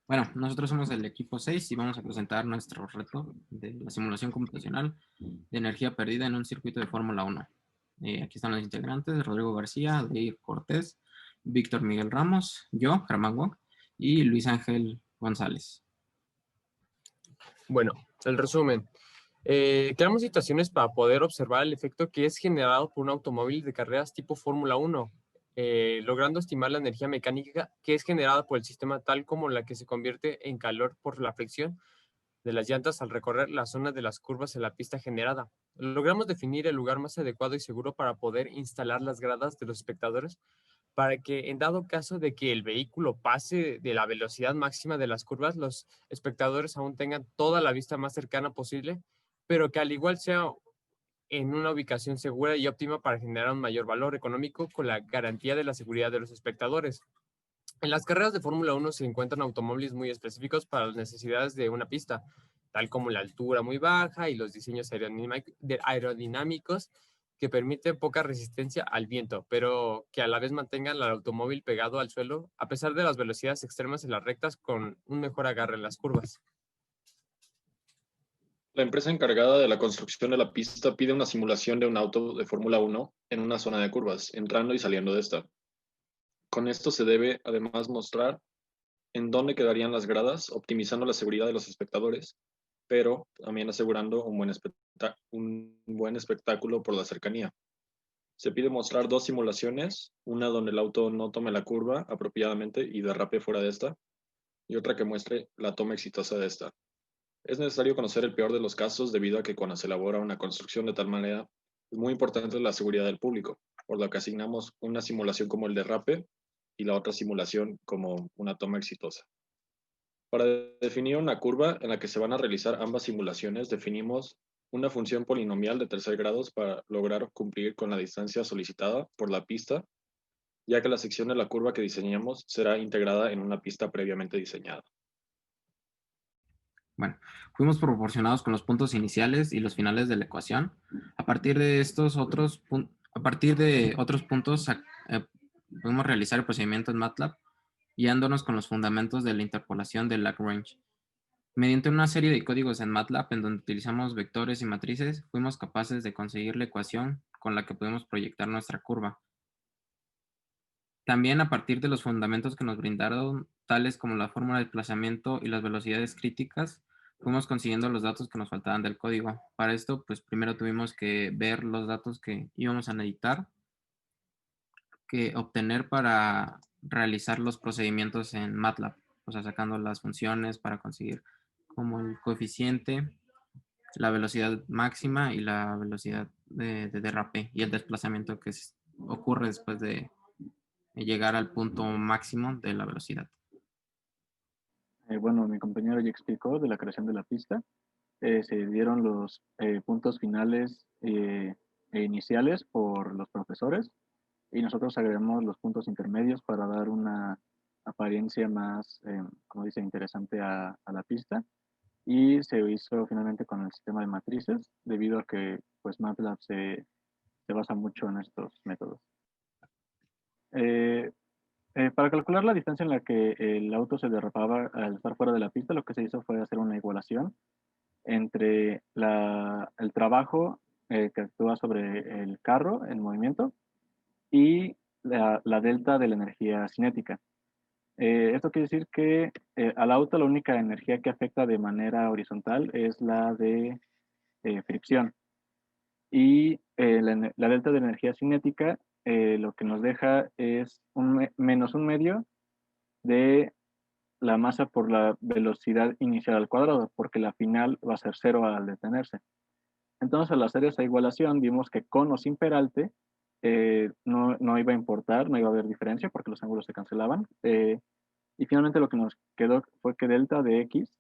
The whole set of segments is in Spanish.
Bueno, nosotros somos el equipo 6 y vamos a presentar nuestro reto de la simulación computacional de energía perdida en un circuito de Fórmula 1. Aquí están los integrantes: Rodrigo García, Adair Cortés, Víctor Miguel Ramos, yo, Germán Wong, y Luis Ángel González. Bueno, el resumen. Creamos situaciones para poder observar el efecto que es generado por un automóvil de carreras tipo Fórmula 1, logrando estimar la energía mecánica que es generada por el sistema, tal como la que se convierte en calor por la fricción de las llantas al recorrer la zona de las curvas en la pista generada. Logramos definir el lugar más adecuado y seguro para poder instalar las gradas de los espectadores para que en dado caso de que el vehículo pase de la velocidad máxima de las curvas, los espectadores aún tengan toda la vista más cercana posible, pero que al igual sea en una ubicación segura y óptima para generar un mayor valor económico con la garantía de la seguridad de los espectadores. En las carreras de Fórmula 1 se encuentran automóviles muy específicos para las necesidades de una pista, tal como la altura muy baja y los diseños aerodinámicos que permiten poca resistencia al viento, pero que a la vez mantengan al automóvil pegado al suelo a pesar de las velocidades extremas en las rectas con un mejor agarre en las curvas. La empresa encargada de la construcción de la pista pide una simulación de un auto de Fórmula 1 en una zona de curvas, entrando y saliendo de esta. Con esto se debe además mostrar en dónde quedarían las gradas, optimizando la seguridad de los espectadores, pero también asegurando un buen espectáculo por la cercanía. Se pide mostrar dos simulaciones, una donde el auto no tome la curva apropiadamente y derrape fuera de esta, y otra que muestre la toma exitosa de esta. Es necesario conocer el peor de los casos debido a que cuando se elabora una construcción de tal manera, es muy importante la seguridad del público, por lo que asignamos una simulación como el derrape y la otra simulación como una toma exitosa. Para definir una curva en la que se van a realizar ambas simulaciones, definimos una función polinomial de tercer grado para lograr cumplir con la distancia solicitada por la pista, ya que la sección de la curva que diseñamos será integrada en una pista previamente diseñada. Bueno, fuimos proporcionados con los puntos iniciales y los finales de la ecuación. A partir de otros puntos, podemos realizar el procedimiento en MATLAB, guiándonos con los fundamentos de la interpolación de Lagrange. Mediante una serie de códigos en MATLAB en donde utilizamos vectores y matrices, fuimos capaces de conseguir la ecuación con la que podemos proyectar nuestra curva. También, a partir de los fundamentos que nos brindaron, tales como la fórmula de desplazamiento y las velocidades críticas, fuimos consiguiendo los datos que nos faltaban del código. Para esto, pues primero tuvimos que ver los datos que íbamos a necesitar, que obtener para realizar los procedimientos en MATLAB, o sea, sacando las funciones para conseguir como el coeficiente, la velocidad máxima y la velocidad de derrape y el desplazamiento que ocurre después de llegar al punto máximo de la velocidad. Bueno, mi compañero ya explicó de la creación de la pista. Se dieron los puntos finales e iniciales por los profesores y nosotros agregamos los puntos intermedios para dar una apariencia más, como dice, interesante a la pista. Y se hizo finalmente con el sistema de matrices, debido a que pues MATLAB se basa mucho en estos métodos. Eh, para calcular la distancia en la que el auto se derrapaba al estar fuera de la pista, lo que se hizo fue hacer una igualación entre el trabajo que actúa sobre el carro en movimiento y la delta de la energía cinética. Esto quiere decir que al auto la única energía que afecta de manera horizontal es la de fricción. Y la delta de energía cinética lo que nos deja es menos un medio de la masa por la velocidad inicial al cuadrado, porque la final va a ser cero al detenerse. Entonces, al hacer esa igualación, vimos que con o sin peralte no iba a importar, no iba a haber diferencia porque los ángulos se cancelaban. Y finalmente lo que nos quedó fue que delta de x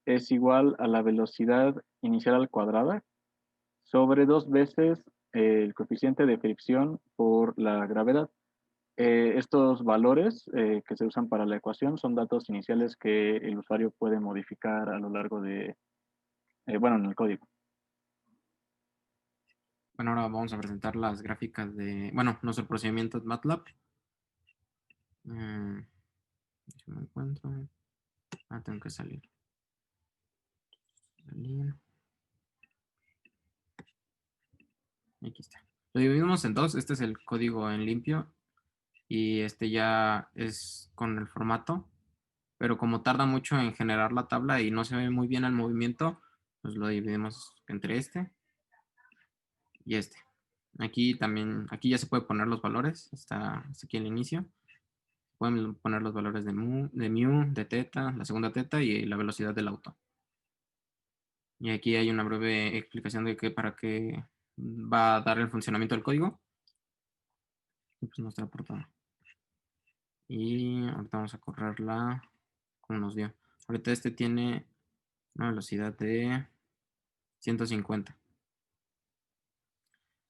es igual a la velocidad inicial al cuadrado sobre dos veces el coeficiente de fricción por la gravedad. Estos valores que se usan para la ecuación son datos iniciales que el usuario puede modificar a lo largo de, bueno, en el código. Bueno, ahora vamos a presentar las gráficas de, bueno, nuestro procedimiento de MATLAB. Si me encuentro. Tengo que salir. Salir. Aquí está. Lo dividimos en dos. Este es el código en limpio y este ya es con el formato. Pero como tarda mucho en generar la tabla y no se ve muy bien el movimiento, pues lo dividimos entre este y este. Aquí también, aquí ya se puede poner los valores. Está aquí el inicio. Pueden poner los valores de mu, de teta, la segunda teta y la velocidad del auto. Y aquí hay una breve explicación de para qué va a dar el funcionamiento del código. Y pues nuestra portada. Y ahorita vamos a correrla como nos dio. Ahorita este tiene una velocidad de 150.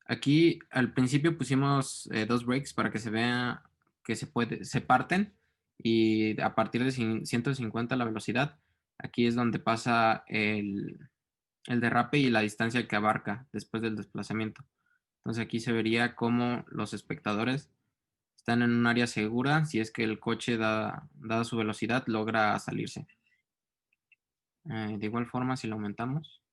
Aquí al principio pusimos dos breaks para que se vea que se parten y a partir de 150 la velocidad, aquí es donde pasa el derrape y la distancia que abarca después del desplazamiento. Entonces aquí se vería cómo los espectadores están en un área segura si es que el coche, dada su velocidad, logra salirse. De igual forma, si lo aumentamos,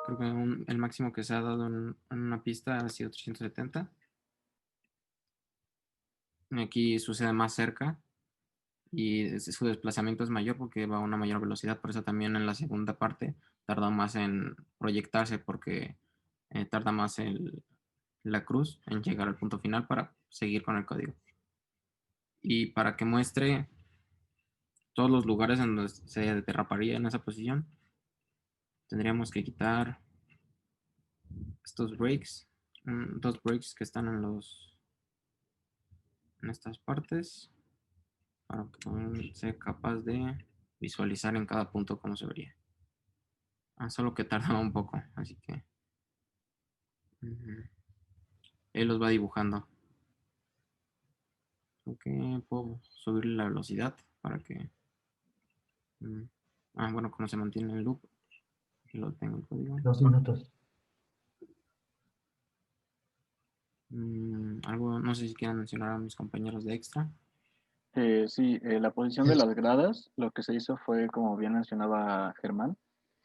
creo que el máximo que se ha dado en una pista ha sido 370. Aquí sucede más cerca y su desplazamiento es mayor porque va a una mayor velocidad. Por eso también en la segunda parte tarda más en proyectarse porque tarda más la cruz en llegar al punto final para seguir con el código. Y para que muestre todos los lugares en donde se derraparía en esa posición, tendríamos que quitar estos breaks, dos breaks que están en estas partes, para que sea capaz de visualizar en cada punto cómo se vería. Solo que tarda un poco, así que él los va dibujando. Ok, puedo subirle la velocidad para que bueno, como se mantiene el loop, lo tengo el código. 2 minutos. Algo, no sé si quieran mencionar a mis compañeros de extra. Sí, la posición de las gradas, lo que se hizo fue, como bien mencionaba Germán,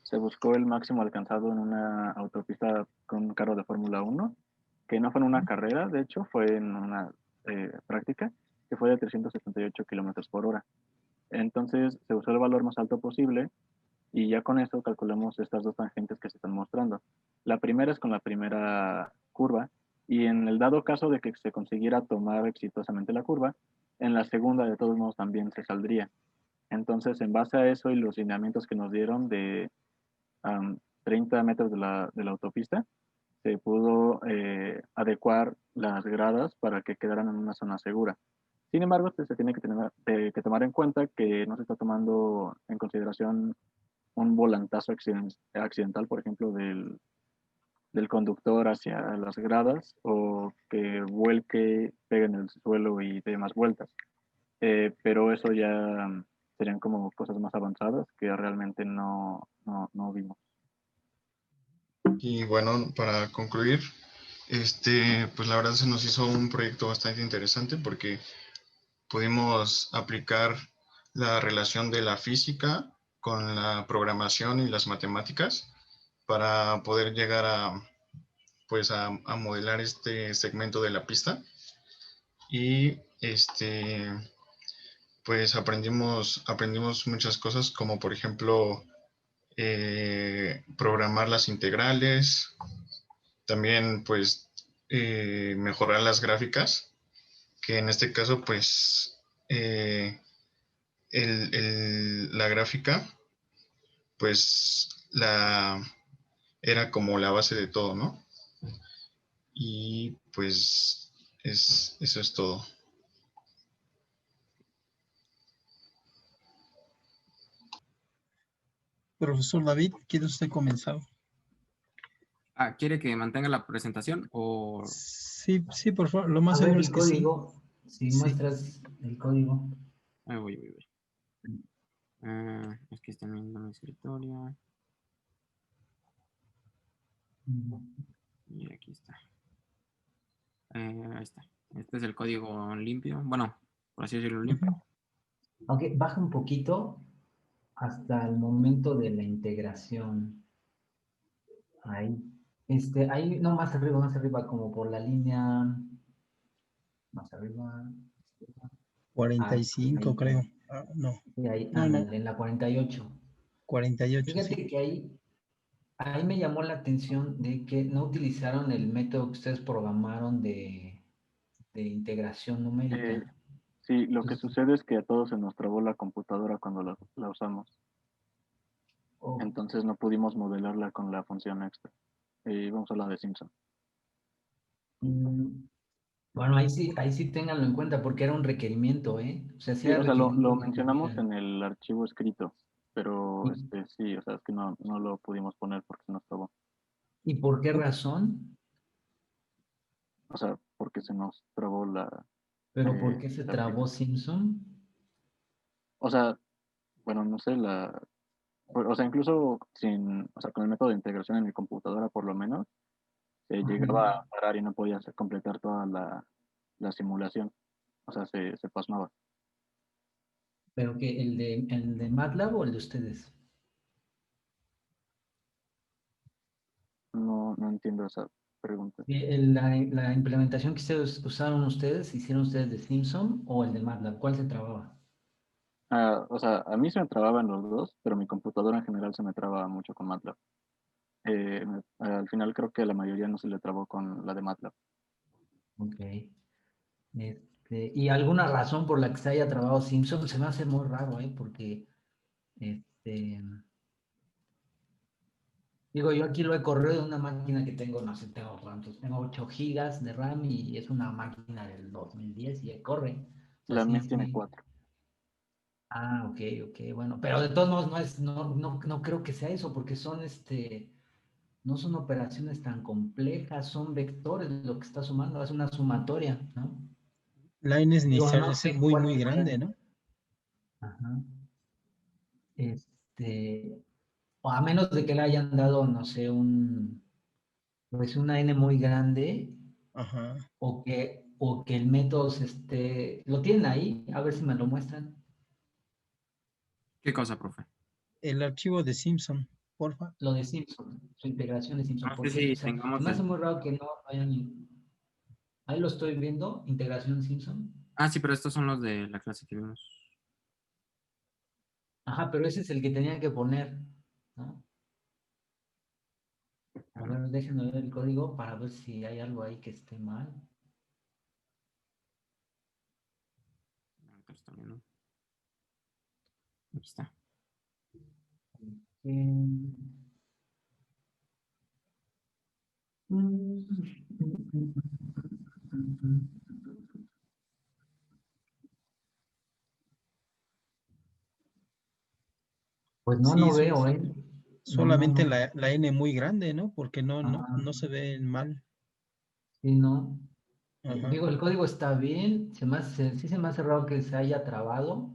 se buscó el máximo alcanzado en una autopista con un carro de Fórmula 1, que no fue en una carrera, de hecho, fue en una práctica, que fue de 378 kilómetros por hora. Entonces se usó el valor más alto posible y ya con esto calculamos estas dos tangentes que se están mostrando. La primera es con la primera curva y en el dado caso de que se consiguiera tomar exitosamente la curva, en la segunda de todos modos también se saldría. Entonces, en base a eso y los lineamientos que nos dieron de 30 metros de la autopista, se pudo adecuar las gradas para que quedaran en una zona segura. Sin embargo, pues, se tiene que tomar en cuenta que no se está tomando en consideración un volantazo accidental, por ejemplo, del conductor hacia las gradas o que vuelque, pegue en el suelo y dé más vueltas. Pero eso ya serían como cosas más avanzadas que realmente no vimos. Y bueno, para concluir, pues la verdad se nos hizo un proyecto bastante interesante porque pudimos aplicar la relación de la física con la programación y las matemáticas para poder llegar pues a modelar este segmento de la pista. Y pues aprendimos muchas cosas, como por ejemplo programar las integrales, también pues mejorar las gráficas, que en este caso pues la gráfica pues era como la base de todo, ¿no? Y pues eso es todo. Profesor David, ¿quiere usted comenzar? ¿Quiere que mantenga la presentación o...? Sí, sí, por favor. Lo más A ver seguro el es que sí. código. Si muestras el código. Ahí voy. Es que está viendo mi escritorio. Y aquí está. Ahí está. Este es el código limpio. Bueno, por así decirlo, limpio. Ok, baja un poquito hasta el momento de la integración. Ahí. Ahí, no, más arriba, como por la línea, más arriba. Ah, 45, ahí, creo. Ah, no, sí, ahí, no, no, ándale, en la 48. 48, sí. Fíjate que ahí me llamó la atención de que no utilizaron el método que ustedes programaron de integración Eh, numérica. sí, lo que Entonces, sucede es que a todos se nos trabó la computadora cuando la usamos. oh, Entonces no pudimos modelarla con la función extra. Vamos a la de Simpson. mm, bueno, ahí sí ténganlo en cuenta porque era un requerimiento, ¿eh? O sea, sí Sí, era o sea, lo requerimiento que mencionamos tuvieran. en el archivo escrito, pero ¿Y, sí, o sea, es que no lo pudimos poner porque se nos trabó. y por qué razón? O sea, porque se nos trabó ¿Pero por qué se la trabó aplicación. Simpson? O sea, bueno, no sé, o sea, incluso o sea, con el método de integración en mi computadora por lo menos, se Ajá. llegaba a parar y no podía completar toda la simulación. O sea, se pasmaba. ¿Pero que el de MATLAB o el de ustedes? No entiendo esa pregunta. La implementación que ustedes usaron ustedes, ¿hicieron ustedes de Simpson o el de MATLAB? ¿Cuál se trababa? O sea, a mí se me trababan los dos, pero mi computadora en general se me traba mucho con MATLAB. Al final creo que a la mayoría no se le trabó con la de MATLAB. Ok. ¿Y alguna razón por la que se haya trabado Simpson? Se me hace muy raro, ¿eh? Porque, este, digo, yo aquí lo he corrido de una máquina que tengo, no sé, tengo cuántos, tengo 8 gigas de RAM y es una máquina del 2010 y corre. O sea, La sí, mía tiene sí. 4. Ah, ok, ok, bueno, pero de todos modos no creo que sea eso, porque no son operaciones tan complejas, son vectores lo que está sumando, es una sumatoria, ¿no? Lines Digo, necesita no ser sé muy, cuál muy fue. grande, ¿no? Ajá. Este, o a menos de que le hayan dado, no sé, pues una N muy grande, Ajá. o que el método lo tienen ahí, a ver si me lo muestran. ¿Qué cosa, profe? El archivo de Simpson, porfa. Lo de Simpson, su integración de Simpson, No sé porque, o si sea, se tengamos me hace el... muy raro que no hayan, ahí lo estoy viendo, integración Simpson. Ah, sí, pero estos son los de la clase que vimos. Ajá, pero ese es el que tenía que poner, ¿no? A ver, déjenme ver el código para ver si hay algo ahí que esté mal. Ahorita lo estoy viendo. Aquí está. Em, Pues no, Sí, no veo, ¿eh? No, no, solamente no. la N muy grande, ¿no? Porque Ajá, no se ve mal. sí, no. Ajá. Digo, el código está bien, sí se me hace raro que se haya trabado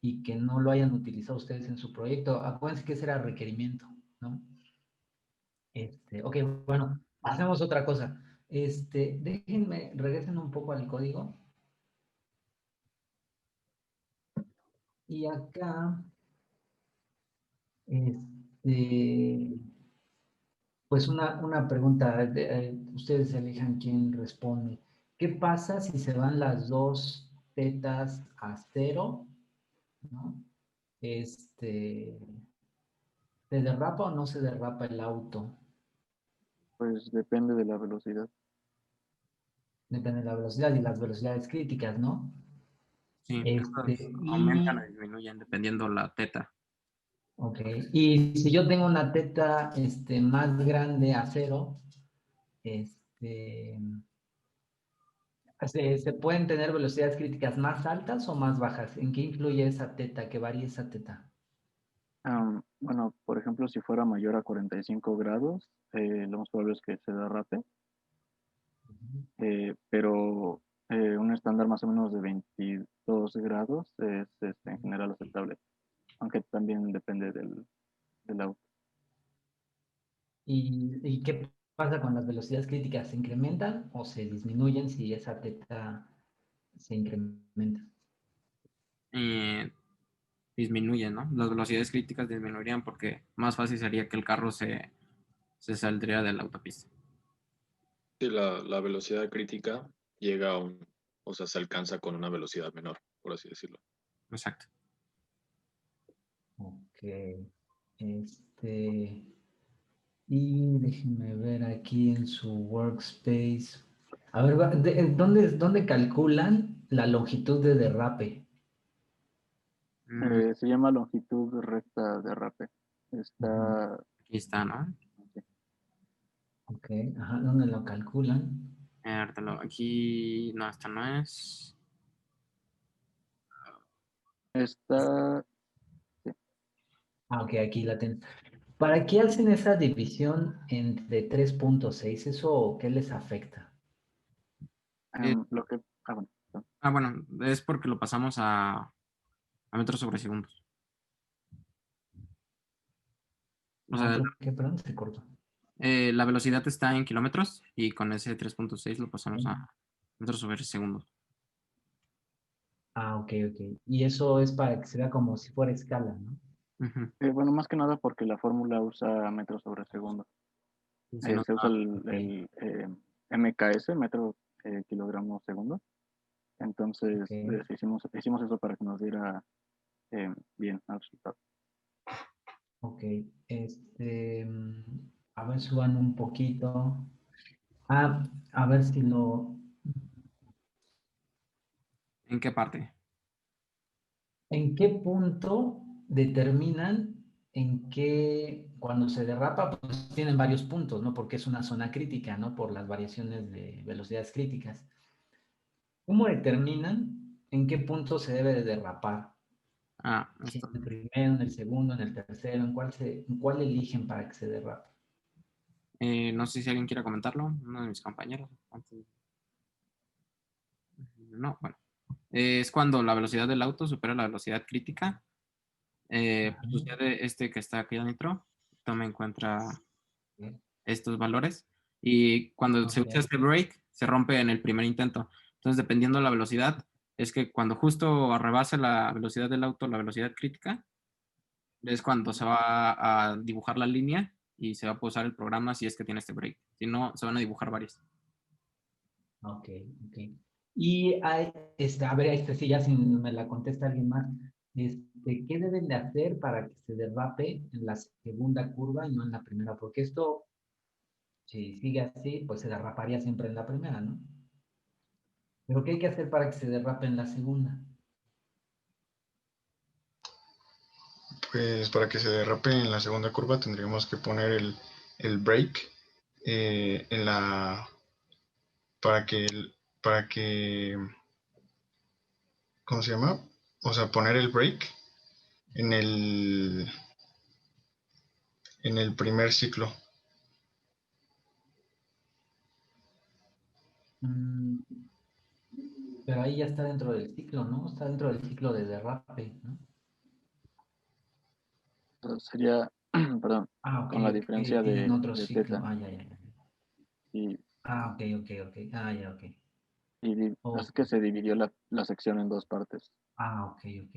y que no lo hayan utilizado ustedes en su proyecto. Acuérdense que ese era requerimiento, ¿no? Ok, bueno, hacemos otra cosa. Regresen un poco al código. Y acá, este, pues una pregunta, ustedes elijan quién responde. ¿Qué pasa si se van las dos tetas a cero, ¿no? Este, ¿Se derrapa o no se derrapa el auto? Pues depende de la velocidad. Depende de la velocidad y las velocidades críticas, ¿no? Sí, Este, estos aumentan o y, disminuyen dependiendo la teta. ok, y si yo tengo una teta, más grande a cero, este, ¿se pueden tener velocidades críticas más altas o más bajas? ¿En qué influye esa teta, que varíe esa teta? Bueno, por ejemplo, si fuera mayor a 45 grados, lo más probable es que se derrape, pero un estándar más o menos de 22 grados es en general aceptable, aunque también depende del auto. ¿Y qué pasa con las velocidades críticas? ¿Se incrementan o se disminuyen si esa teta se incrementa. Disminuye, ¿no? Las velocidades críticas disminuirían porque más fácil sería que el carro se saldría de la autopista. Sí, la velocidad crítica llega a o sea, se alcanza con una velocidad menor, por así decirlo. Exacto. Ok. Y déjenme ver aquí en su workspace. A ver, ¿dónde calculan la longitud de derrape? Mm, Se llama longitud recta derrape. Ujú. Está Aquí está, ¿no? Ok, ajá, ¿dónde lo calculan? Aquí, no, esta no es. está Ah, ok, aquí la tengo. ¿Para qué hacen esa división entre 3.6? ¿Eso qué les afecta? Eh, lo que bueno, bueno, es porque lo pasamos a metros sobre segundos. O No, sea, ¿por qué? Perdón, se cortó. la velocidad está en kilómetros y con ese 3.6 lo pasamos Sí. a metros sobre segundos. Ah, ok, ok. Y eso es para que se vea como si fuera escala, ¿no? Ujú. bueno, más que nada porque la fórmula usa metros sobre segundo. Y se nos Se usa da- el MKS, metro kilogramo segundo. Entonces, Ok, hicimos eso para que nos diera bien el resultado. ok. A ver, suban un poquito. Ah, a ver si lo... ¿En qué parte? ¿En qué punto determinan cuando se derrapa, pues tienen varios puntos, ¿no? Porque es una zona crítica, ¿no? Por las variaciones de velocidades críticas. ¿Cómo determinan en qué punto se debe de derrapar? Si en Esto. el primero, en el segundo, en el tercero, ¿en cuál eligen para que se derrape? No sé si alguien quiere comentarlo, uno de mis compañeros. No, bueno. Es cuando la velocidad del auto supera la velocidad crítica. Ajá, Sucede que está aquí adentro, toma en cuenta ok, estos valores y cuando se ok, usa este break se rompe en el primer intento. Entonces, dependiendo de la velocidad, es que cuando justo rebasa la velocidad del auto, la velocidad crítica, es cuando se va a dibujar la línea y se va a pausar el programa si es que tiene este break. Si no, se van a dibujar varios. ok, ok. Y hay, a ver, sí, ya si me la contesta alguien más, ¿qué deben de hacer para que se derrape en la segunda curva y no en la primera? Porque esto, si sigue así, pues se derraparía siempre en la primera, ¿no? Pero ¿qué hay que hacer para que se derrape en la segunda? Pues para que se derrape en la segunda curva tendríamos que poner el brake en la para que para que ¿cómo se llama? O sea, poner el brake en el primer ciclo. Mm, pero ahí ya está dentro del ciclo, ¿no? Está dentro del ciclo de derrape, ¿no? Entonces, sería, perdón, Ah, ok, con la ok, diferencia tienen otro de ciclo. teta. Ah, ya, ya, ya. Y, Ah, ok, ok, ok. Ah, ya, ok. así Ok. que se dividió la sección en dos partes. Ah, ok, ok.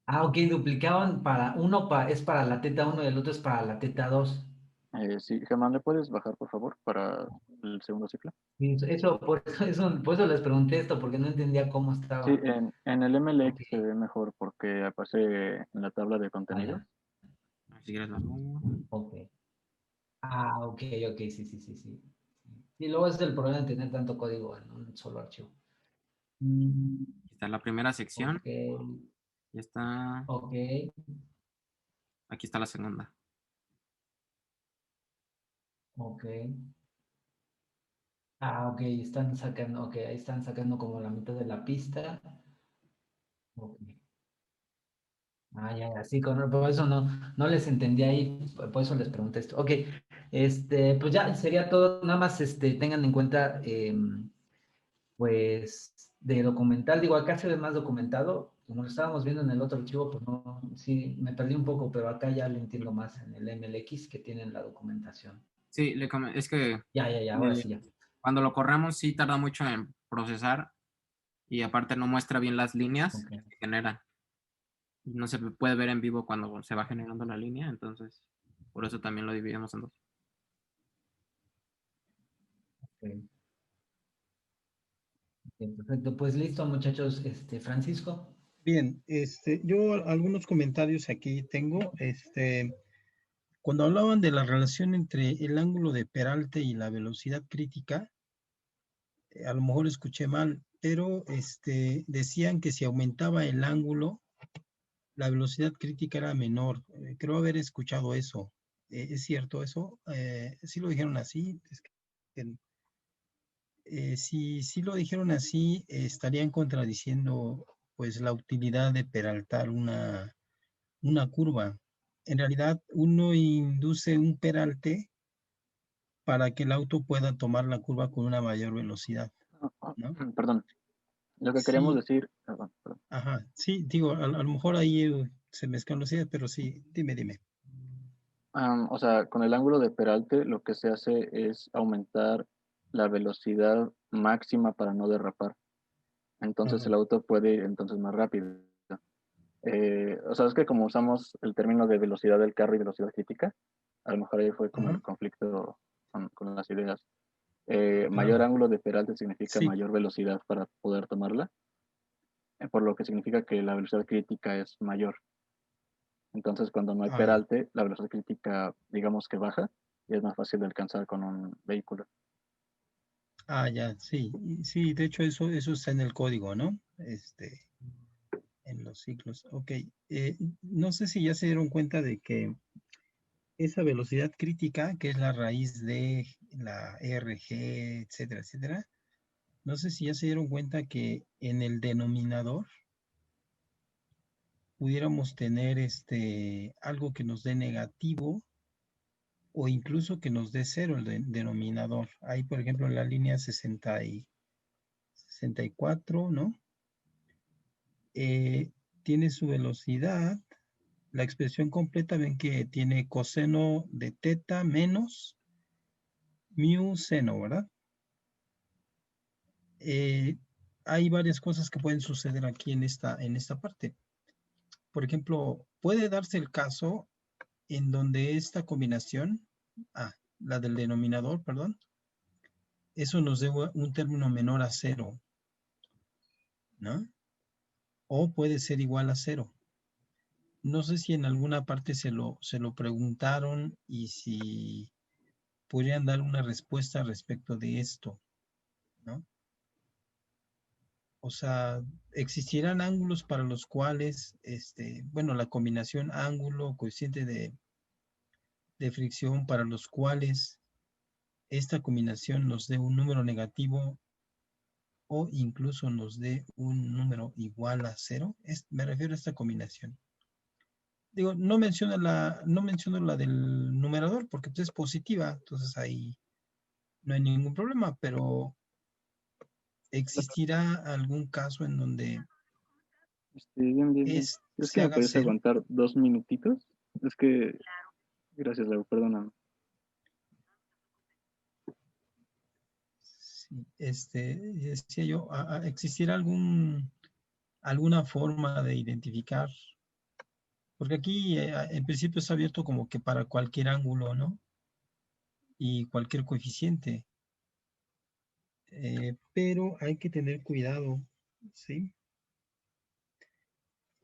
Ah, ok, duplicaban es para la teta uno y el otro es para la teta 2. Sí, Germán, ¿le puedes bajar, por favor, para el segundo ciclo? Y por eso les pregunté esto, porque no entendía cómo Sí, estaba. en el Ok, MLX se ve mejor porque aparece en la tabla de ah, contenidos. ya, Si quieres la pongo. ok. Ah, ok, ok, sí, sí, sí, sí. Y luego es el problema de tener tanto código en un solo archivo. Mm, Aquí está la primera sección. ok, Y está. ok, Aquí está la segunda. ok. Ah, ok, están sacando, ok, ahí están sacando como la mitad de la pista. Ok. Ah, ya, ya, sí, por eso no les entendí ahí, por eso les pregunté esto. Ok, pues ya sería todo, nada más tengan en cuenta, pues, de documental, digo, acá se ve más documentado, como lo estábamos viendo en el otro archivo, pues no, sí, me perdí un poco, pero acá ya lo entiendo más en el MLX que tienen la documentación. Sí, es que Ya, ya, ya, ahora sí ya. cuando lo corremos sí tarda mucho en procesar Y aparte no muestra bien las líneas Ok. que se generan. No se puede ver en vivo cuando se va generando la línea, entonces por eso también lo dividimos en dos. Ok. Bien, perfecto. Pues listo, muchachos. Francisco. Bien, yo algunos comentarios aquí tengo. Cuando hablaban de la relación entre el ángulo de peralte y la velocidad crítica, a lo mejor escuché mal, pero decían que si aumentaba el ángulo, la velocidad crítica era menor. Creo haber escuchado eso. ¿Es cierto eso? ¿Sí lo dijeron así? Si lo dijeron así, estarían contradiciendo pues la utilidad de peraltar una curva. En realidad, uno induce un peralte para que el auto pueda tomar la curva con una mayor velocidad, ¿no? Perdón, lo que queríamos Sí, decir, perdón. ajá, sí, digo, a lo mejor ahí se me esclarecía, pero sí, dime. O sea, con el ángulo de peralte lo que se hace es aumentar la velocidad máxima para no derrapar. Entonces Ajá, el auto puede ir entonces más rápido. O sea, es que como usamos el término de velocidad del carro y velocidad crítica, a lo mejor ahí fue como ajá, el conflicto con las ideas. Mayor claro, ángulo de peralte significa sí, mayor velocidad para poder tomarla, por lo que significa que la velocidad crítica es mayor. Entonces, cuando no hay ya. peralte, la velocidad crítica, digamos que baja y es más fácil de alcanzar con un vehículo. Ya, sí, sí, de hecho eso está en el código, ¿no? En los ciclos. Ok, no sé si ya se dieron cuenta de que esa velocidad crítica, que es la raíz de la RG, etcétera, etcétera, no sé si ya se dieron cuenta que en el denominador pudiéramos tener algo que nos dé negativo o incluso que nos dé cero el denominador. Ahí, por ejemplo, en la línea 64, ¿no? Tiene su velocidad, la expresión completa, ven que tiene coseno de teta menos mu seno, ¿verdad? Eh, hay varias cosas que pueden suceder aquí en esta parte. Por ejemplo, puede darse el caso en donde esta combinación, la del denominador, perdón, eso nos dé un término menor a cero, ¿no? O puede ser igual a cero. No sé si en alguna parte se lo preguntaron y si podrían dar una respuesta respecto de esto, ¿no? O sea, existirán ángulos para los cuales, bueno, la combinación ángulo, coeficiente de fricción para los cuales esta combinación nos dé un número negativo o incluso nos dé un número igual a cero. Me refiero a esta combinación. Digo, no menciono la del numerador porque pues, es positiva, entonces ahí no hay ningún problema, pero ¿existirá algún caso en donde Bien. ¿Es se que me haga puedes cero? aguantar 2 minutitos? Es que, gracias, Lau, perdóname. Sí, decía yo, ¿existirá alguna forma de identificar? Porque aquí en principio está abierto como que para cualquier ángulo, ¿no? Y cualquier coeficiente. Pero hay que tener cuidado, ¿sí?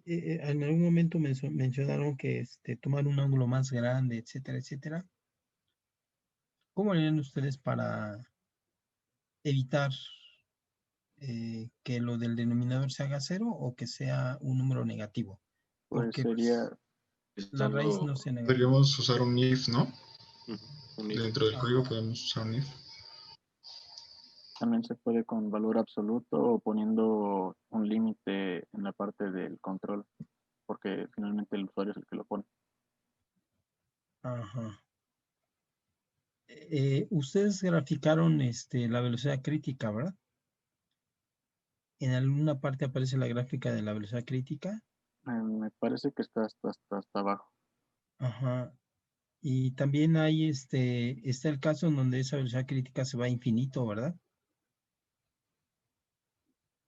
En algún momento mencionaron que tomar un ángulo más grande, etcétera, etcétera. ¿Cómo harían ustedes para evitar que lo del denominador se haga cero o que sea un número negativo? Pues Porque sería, pues, la raíz no Usando sea negativa. Podríamos usar un if, ¿no? un if. Dentro del código Ajá. podemos usar un if. también se puede con valor absoluto o poniendo un límite en la parte del control, porque finalmente el usuario es el que lo pone. Ajá. Ustedes graficaron la velocidad crítica, ¿verdad? En alguna parte aparece la gráfica de la velocidad crítica. Me parece que está hasta abajo. Ajá. Y también hay está el caso en donde esa velocidad crítica se va a infinito, ¿verdad?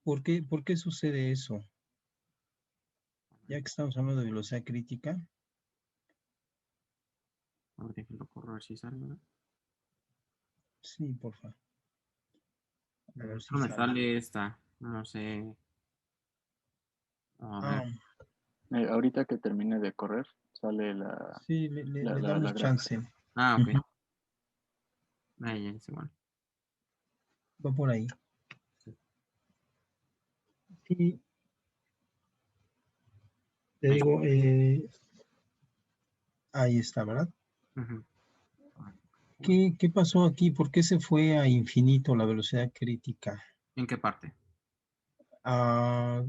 por qué sucede eso? Ya que estamos hablando de velocidad crítica. A ver, déjenlo correr, a ver si sale, ¿no? Sí, por favor. A ver si Solo me sale. sale esta, no sé. A ver, Ahorita que termine de correr, sale Sí, le la damos gráfica. chance. ok. Ujú, Ahí es igual. va por ahí. Sí, te Ahí digo, ahí está, ¿verdad? Ujú. ¿Qué pasó aquí? ¿Por qué se fue a infinito la velocidad crítica? ¿En qué parte? Ah,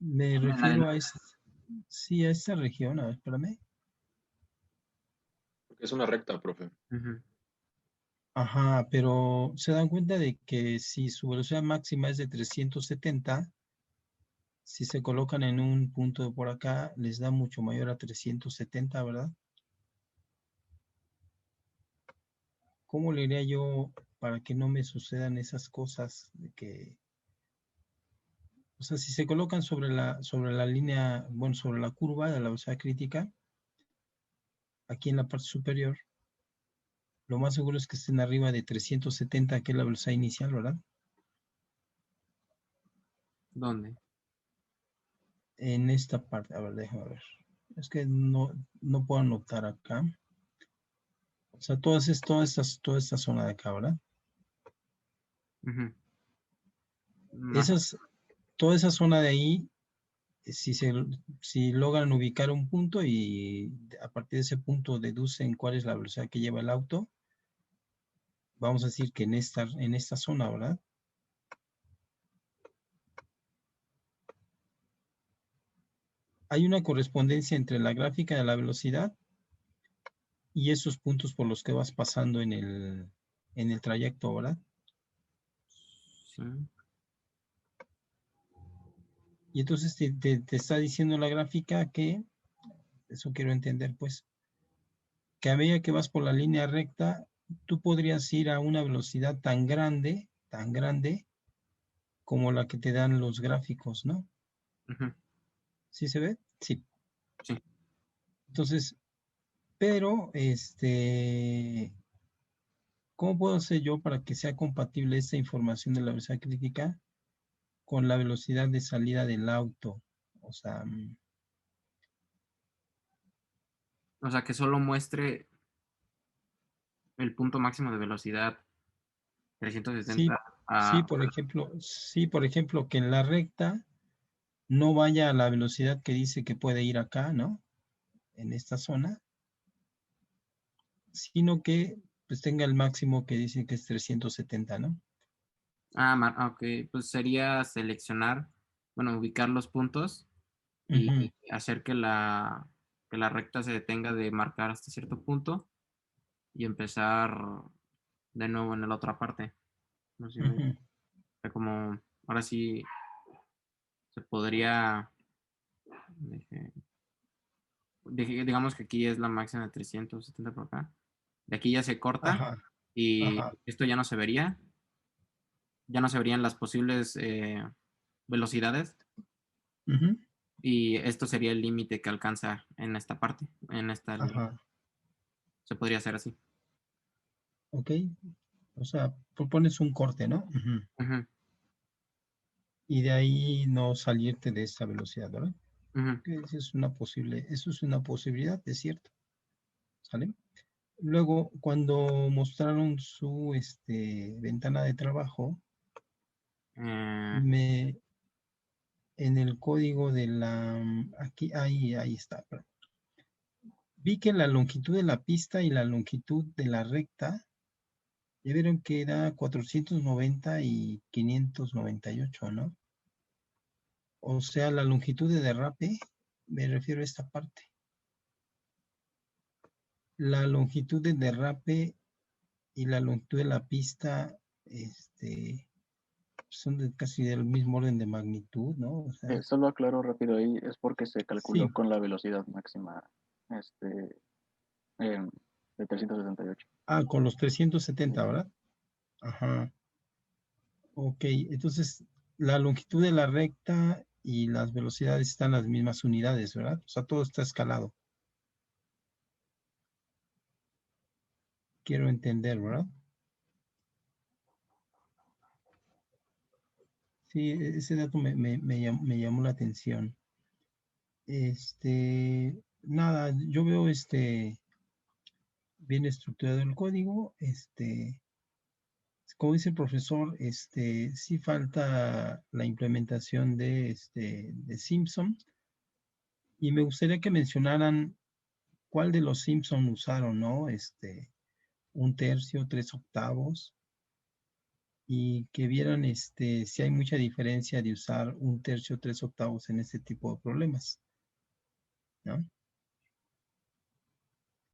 me En la refiero del- a sí, a esta región. A ver, espérame. Porque es una recta, profe. Ujú. Ajá, pero se dan cuenta de que si su velocidad máxima es de 370, si se colocan en un punto de por acá, les da mucho mayor a 370, ¿verdad? ¿Cómo le diría yo para que no me sucedan esas cosas de que, o sea, si se colocan sobre la línea, bueno, sobre la curva de la velocidad crítica, aquí en la parte superior, lo más seguro es que estén arriba de 370, que es la velocidad inicial, ¿verdad? ¿Dónde? En esta parte, a ver, déjame ver. Es que no puedo anotar acá. O sea, toda esta zona de acá, ¿verdad? Ujú. Más o Toda esa zona de ahí, si logran ubicar un punto y a partir de ese punto deducen cuál es la velocidad que lleva el auto, vamos a decir que en esta zona, ¿verdad? Hay una correspondencia entre la gráfica de la velocidad y esos puntos por los que vas pasando en el trayecto, ¿verdad? sí. Y entonces te está diciendo la gráfica que, eso quiero entender, pues, que a medida que vas por la línea recta, tú podrías ir a una velocidad tan grande, como la que te dan los gráficos, ¿no? Ujú. ¿Sí se ve? Sí. Sí. Entonces, pero, ¿cómo puedo hacer yo para que sea compatible esta información de la velocidad crítica con la velocidad de salida del auto? O sea, O sea, que solo muestre el punto máximo de velocidad 370 sí, a... sí, por ejemplo, que en la recta no vaya a la velocidad que dice que puede ir acá, ¿no? En esta zona, sino que pues tenga el máximo que dice que es 370, ¿no? Ok, pues sería seleccionar, bueno, ubicar los puntos Ujú, y hacer que la recta se detenga de marcar hasta cierto punto y empezar de nuevo en la otra parte. No sé, o ujú, sea, como ahora sí se podría, deje- digamos que aquí es la máxima de 370 por acá. De aquí ya se corta ajá, y ajá, esto ya no se vería, ya no se verían las posibles velocidades ujú, y esto sería el límite que alcanza en esta parte, en esta línea. ajá, Se podría hacer así. ok. O sea, propones un corte, ¿no? Ujú. Ujú, Y de ahí no salirte de esa velocidad, ¿verdad? ujú. Que eso es una posibilidad, es cierto, ¿sale? Luego, cuando mostraron su ventana de trabajo, Eh, me, en el código de aquí, ahí está. Vi que la longitud de la pista y la longitud de la recta, ya vieron que era 490 y 598, ¿no? O sea, la longitud de derrape, me refiero a esta parte. La longitud de derrape y la longitud de la pista, son casi del mismo orden de magnitud, ¿no? O sea, Solo aclaro rápido ahí, es porque se calculó sí. con la velocidad máxima este, em, de 368. Ah, con los 370, ¿verdad? Ajá. Ok, entonces la longitud de la recta y las velocidades están en las mismas unidades, ¿verdad? O sea, todo está escalado. Quiero entender, ¿verdad? Sí, ese dato me llamó la atención. Nada, yo veo bien estructurado el código. Como dice el profesor, sí falta la implementación de Simpson. Y me gustaría que mencionaran cuál de los Simpson usaron, ¿no? 1/3, 3/8, y que vieran si hay mucha diferencia de usar 1/3, 3/8 en este tipo de problemas, ¿no?